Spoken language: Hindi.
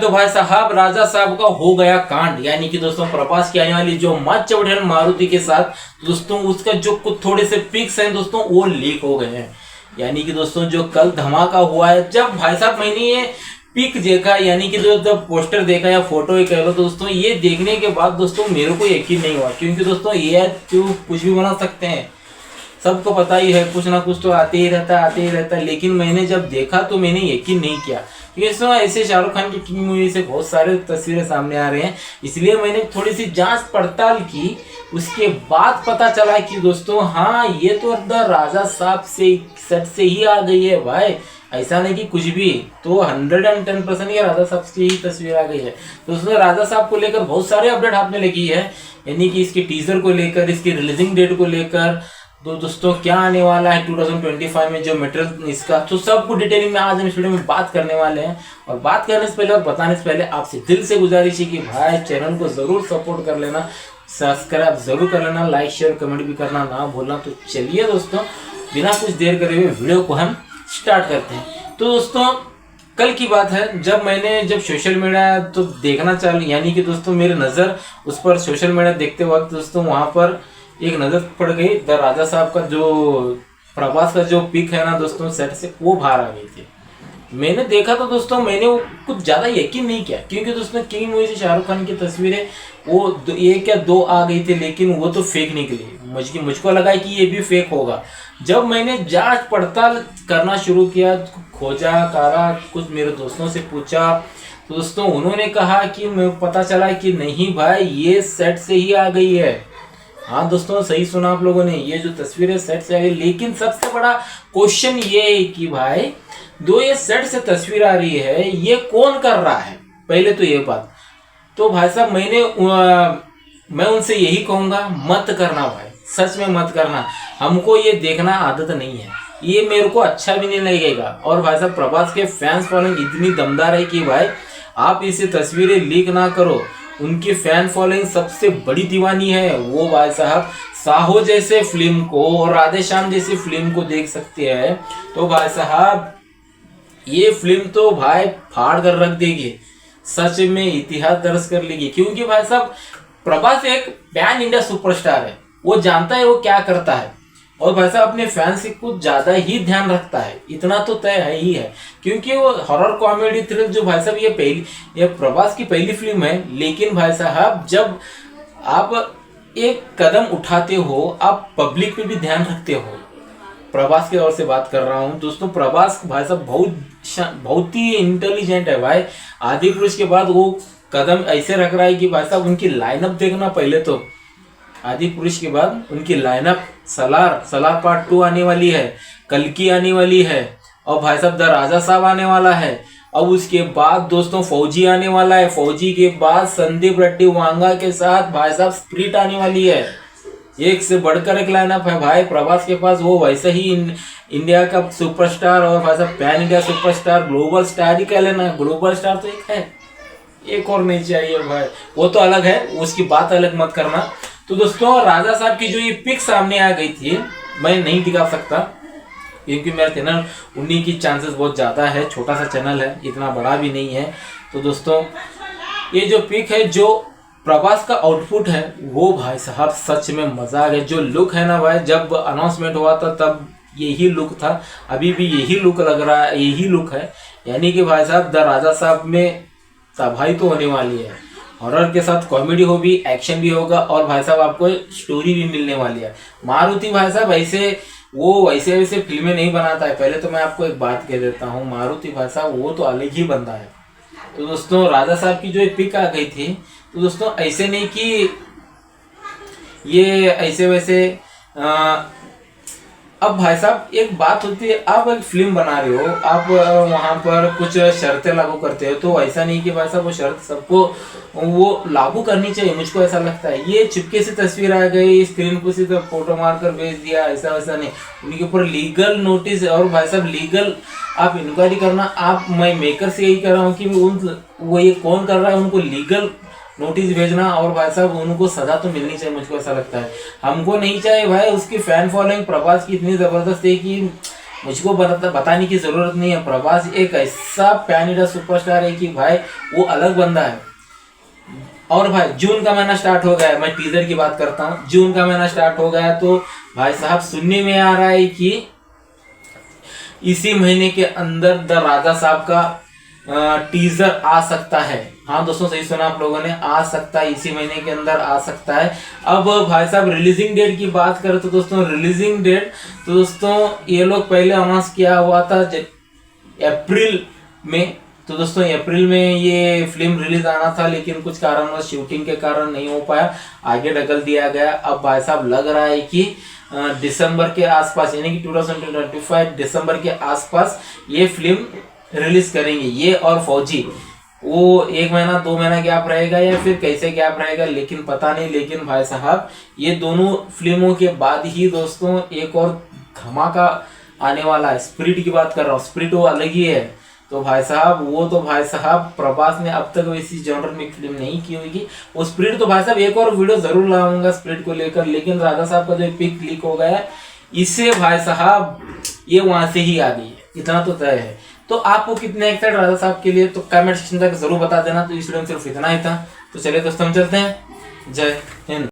तो भाई साहब राजा साहब का हो गया कांड, यानी कि दोस्तों प्रभास की आने वाली जो मच उड़न मारुति के साथ दोस्तों उसका जो कुछ थोड़े से पिक्स हैं दोस्तों वो लीक हो गए हैं। यानी कि दोस्तों जो कल धमाका हुआ है, जब भाई साहब मैंने ये पिक देखा यानी कि जो जब पोस्टर देखा या फोटो ही कह लो तो दोस्तों ये देखने के बाद दोस्तों मेरे को यकीन नहीं हुआ, क्योंकि दोस्तों ये जो कुछ भी बना सकते हैं, सबको पता ही है कुछ ना कुछ तो आते ही रहता है। लेकिन मैंने जब देखा तो मैंने यकीन नहीं किया, क्योंकि इसमें ऐसे शाहरुख खान की किंग मूवी से बहुत सारे तस्वीरें सामने आ रहे हैं। इसलिए मैंने थोड़ी सी जांच पड़ताल की, उसके बाद पता चला कि दोस्तों हाँ ये तो द राजा साहब से सेट से ही आ गई है भाई, ऐसा नहीं कि कुछ भी। तो 110% ये राजा साहब की ही तस्वीर आ गई है। तो उसमें राजा साहब को लेकर बहुत सारे अपडेट हाथ में लगी है, यानी कि इसके टीजर को लेकर, इसकी रिलीजिंग डेट को लेकर, तो दोस्तों क्या आने वाला है 2025 में जो मटेरियल इसका, तो सब कुछ डिटेलिंग में आज हम इस वीडियो में बात करने वाले हैं। और बात करने से पहले और बताने से पहले आपसे दिल से गुजारिश है कि भाई चैनल को जरूर सपोर्ट कर लेना, सब्सक्राइब जरूर कर लेना, लाइक शेयर कमेंट भी करना ना भूलना। तो चलिए दोस्तों बिना कुछ देर करे हुए वीडियो को हम स्टार्ट करते हैं। तो दोस्तों कल की बात है, जब सोशल मीडिया तो देखना चालू, यानी कि दोस्तों मेरी नज़र उस पर सोशल मीडिया देखते वक्त दोस्तों वहाँ पर एक नज़र पड़ गई, द राजा साहब का जो प्रभास का जो पिक है ना दोस्तों सेट से, वो बाहर आ गई थी। मैंने देखा तो दोस्तों मैंने वो कुछ ज़्यादा यकीन नहीं किया, क्योंकि दोस्तों किंग मूवी से शाहरुख खान की तस्वीरें वो एक या दो आ गई थी, लेकिन वो तो फेक निकली। मुझको लगा कि ये भी फेक होगा। जब मैंने जांच पड़ताल करना शुरू किया, खोजा कारा, कुछ मेरे दोस्तों से पूछा, तो दोस्तों उन्होंने कहा कि मैं पता चला कि नहीं भाई ये सेट से ही आ गई है। हाँ दोस्तों सही सुना आप लोगों ने, ये जो तस्वीरें सेट से आ गई। लेकिन सबसे बड़ा क्वेश्चन ये है कि भाई दो ये सेट से तस्वीर आ रही है, ये कौन कर रहा है, पहले तो ये बात। तो भाई साहब मैं उनसे यही कहूँगा, मत करना भाई, सच में मत करना। हमको ये देखना आदत नहीं है, ये मेरे को अच्छा भी नहीं लगेगा। और भाई साहब प्रभास के फैंस फॉलोइंग इतनी दमदार है कि भाई आप इसे तस्वीरें लीक ना करो। उनकी फैन फॉलोइंग सबसे बड़ी दीवानी है। वो भाई साहब साहो जैसे फिल्म को और राधे श्याम जैसी फिल्म को देख सकते हैं, तो भाई साहब ये फिल्म तो भाई फाड़ कर रख देगी, सच में इतिहास दर्ज कर लेगी। क्योंकि भाई साहब प्रभास एक पैन इंडिया सुपरस्टार है, वो जानता है वो क्या करता है, और भाई साहब अपने फैंस से कुछ ज्यादा ही ध्यान रखता है, इतना तो तय है ही है। क्योंकि वो हॉरर कॉमेडी थ्रिल जो भाई साहब ये प्रभास की पहली फिल्म है। लेकिन भाई साहब जब आप एक कदम उठाते हो, आप पब्लिक पे भी ध्यान रखते हो। प्रभास के ओर से बात कर रहा हूँ दोस्तों। प्रभास भाई साहब बहुत ही इंटेलिजेंट है भाई। आदिपुरुष के बाद वो कदम ऐसे रख रहा है कि भाई साहब उनकी लाइनअप देखना। पहले तो आदिपुरुष के बाद उनकी लाइनअप सलार पार्ट 2 आने वाली है, कल्कि आने वाली है, और भाई साहब द राजा साहब आने वाला है। अब उसके बाद दोस्तों फौजी आने वाला है, फौजी के बाद संदीप रेड्डी वांगा के साथ भाई साहब स्प्रिट आने वाली है। एक से बढ़कर एक लाइनअप है भाई प्रभास के पास। वो वैसे ही इंडिया का सुपरस्टार और भाई साहब pan India superstar, global star ही कह लेना। ग्लोबल स्टार तो एक है, एक और नहीं चाहिए भाई, वो तो अलग है, उसकी बात अलग मत करना। तो दोस्तों राजा साहब की जो ये पिक सामने आ गई थी, मैं नहीं दिखा सकता क्योंकि मेरा चैनल उन्हीं की चांसेस बहुत ज़्यादा है, छोटा सा चैनल है, इतना बड़ा भी नहीं है। तो दोस्तों ये जो पिक है, जो प्रभास का आउटपुट है, वो भाई साहब सच में मजा आ गया। जो लुक है ना भाई, जब अनाउंसमेंट हुआ था तब यही लुक था, अभी भी यही लुक लग रहा है, यही लुक है। यानी कि भाई साहब द राजा साहब में तबाही तो होने वाली है, हॉरर के साथ कॉमेडी होगी, एक्शन भी होगा, और भाई साहब आपको स्टोरी भी मिलने वाली है। मारुति भाई साहब वैसे फिल्में नहीं बनाता है। पहले तो मैं आपको एक बात कह देता हूँ, मारुति भाई साहब वो तो अलग ही बंदा है। तो दोस्तों राजा साहब की जो पिक आ गई थी, तो दोस्तों ऐसे नहीं कि ये ऐसे वैसे अब भाई साहब एक बात होती है, आप एक फिल्म बना रहे हो, आप वहाँ पर कुछ शर्तें लागू करते हो, तो ऐसा नहीं कि भाई साहब वो शर्त सबको वो लागू करनी चाहिए। मुझको ऐसा लगता है ये चुपके से तस्वीर आ गई, स्क्रीन पर सीधा फोटो मारकर भेज दिया, ऐसा वैसा नहीं। उनके ऊपर लीगल नोटिस, और भाई साहब लीगल आप इंक्वायरी करना। मैं मेकर से यही कर रहा हूँ कि वो ये कौन कर रहा है, उनको लीगल नोटिस भेजना, और भाई साहब उनको सजा तो मिलनी चाहिए, मुझको ऐसा लगता है। हमको नहीं चाहिए भाई, उसकी फैन फॉलोइंग प्रभास की इतनी ज़बरदस्त है कि मुझको बताने की जरूरत नहीं है। प्रभास एक ऐसा पैन इंडिया सुपरस्टार है कि भाई वो अलग बंदा है। और भाई जून का महीना स्टार्ट हो गया है, मैं टीजर की बात करता हूँ। जून का महीना स्टार्ट हो गया तो भाई साहब सुनने में आ रहा है कि इसी महीने के अंदर द राजा साहब का टीजर आ सकता है। हाँ दोस्तों, सही सुना आप लोगों ने, आ सकता है, इसी महीने के अंदर आ सकता है। अब भाई साहब रिलीजिंग डेट की बात करें तो दोस्तों रिलीजिंग डेट तो दोस्तों ये लोग पहले अनाउंस किया हुआ था अप्रैल में। तो दोस्तों अप्रैल में ये फिल्म रिलीज आना था, लेकिन कुछ कारणवश शूटिंग के कारण नहीं हो पाया, आगे ढकल दिया गया। अब भाई साहब लग रहा है कि दिसंबर के आसपास, यानी कि 2025 दिसंबर के आसपास ये फिल्म रिलीज करेंगे। ये और फौजी, वो 1 महीना 2 महीना गैप रहेगा या फिर कैसे गैप रहेगा लेकिन पता नहीं। लेकिन भाई साहब ये दोनों फिल्मों के बाद ही दोस्तों एक और धमाका आने वाला है। स्पिरिट की बात कर रहा हूँ, स्पिरिट वो अलग ही है। तो भाई साहब वो तो भाई साहब प्रभास ने अब तक वैसी जॉनर में फिल्म नहीं की होगी। वो स्पिरिट तो भाई साहब एक और वीडियो जरूर लाऊंगा स्पिरिट को लेकर, लेकिन राजा साहब का जो पिक लीक हो गया है इससे भाई साहब ये वहां से ही आ गई है, इतना तो तय है। तो आपको कितने एक्साइटेड राजा साहब के लिए तो कमेंट सेक्शन तक जरूर बता देना। तो इस वीडियो में सिर्फ इतना ही था। तो चलिए दोस्तों हम चलते हैं। जय हिंद।